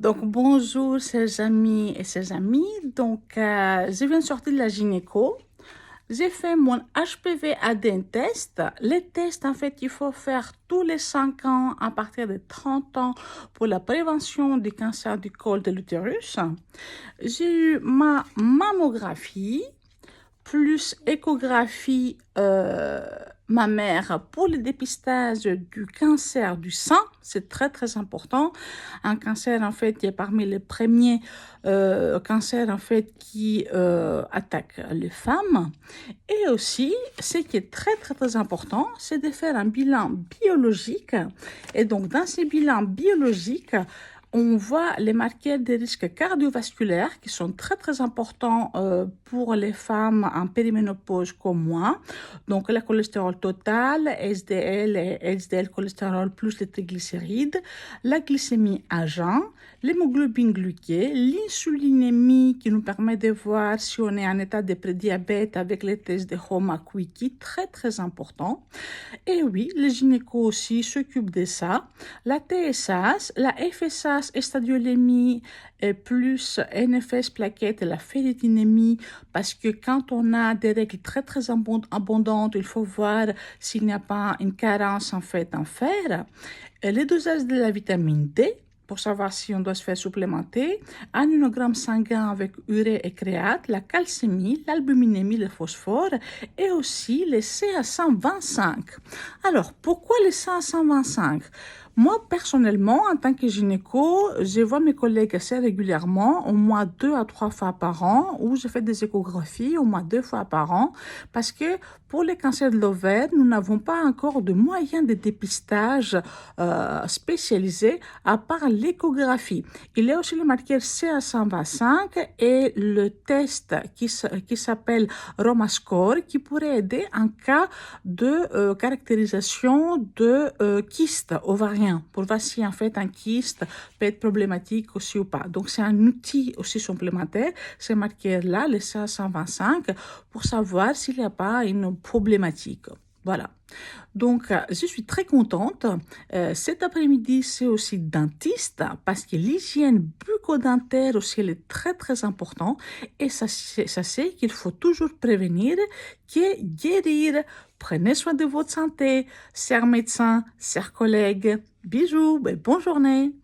Donc, bonjour, chers amis et chers amis. Je viens de sortir de la gynéco. J'ai fait mon HPV ADN test. Les tests, en fait, il faut faire tous les 5 ans à partir de 30 ans pour la prévention du cancer du col de l'utérus. J'ai eu ma mammographie plus échographie mammaire pour le dépistage du cancer du sein. C'est très, très important. Un cancer, en fait, qui est parmi les premiers cancers, en fait, qui attaquent les femmes. Et aussi, ce qui est très, très, très important, c'est de faire un bilan biologique. Et donc, dans ces bilans biologiques, on voit les marqueurs de risques cardiovasculaires qui sont très très importants pour les femmes en périménopause comme moi. Donc le cholestérol total, SDL et LDL cholestérol plus les triglycérides, la glycémie à jeun, l'hémoglobine glyquée, l'insulinémie qui nous permet de voir si on est en état de prédiabète avec les tests de HOMA Quickie, très très important. Et oui, les gynécos aussi s'occupent de ça. La TSH, la FSH, stadiolémie, et plus NFS plaquettes et la ferritinémie, parce que quand on a des règles très très abondantes, il faut voir s'il n'y a pas une carence en fait en fer. Et les dosages de la vitamine D, pour savoir si on doit se faire supplémenter, un inogramme sanguin avec urée et créate, la calcémie, l'albuminémie, le phosphore et aussi les CA125. Alors, pourquoi les CA125? Moi, personnellement, en tant que gynéco, je vois mes collègues assez régulièrement, au moins 2 à 3 fois par an, ou je fais des échographies au moins 2 fois par an, parce que pour les cancers de l'ovaire, nous n'avons pas encore de moyens de dépistage spécialisés à part l'échographie. Il y a aussi le marqueur CA125 et le test qui s'appelle RomaScore qui pourrait aider en cas de caractérisation de kyste ovarien pour voir si en fait un kyste peut être problématique aussi ou pas. Donc c'est un outil aussi supplémentaire, ces marqueurs-là, le CA125, pour savoir s'il n'y a pas une problématique. Voilà. Donc, je suis très contente. Cet après-midi, c'est aussi dentiste parce que l'hygiène bucco-dentaire aussi, elle est très, très importante. Et ça c'est qu'il faut toujours prévenir que guérir. Prenez soin de votre santé, chers médecins, chers collègues. Bisous et bonne journée.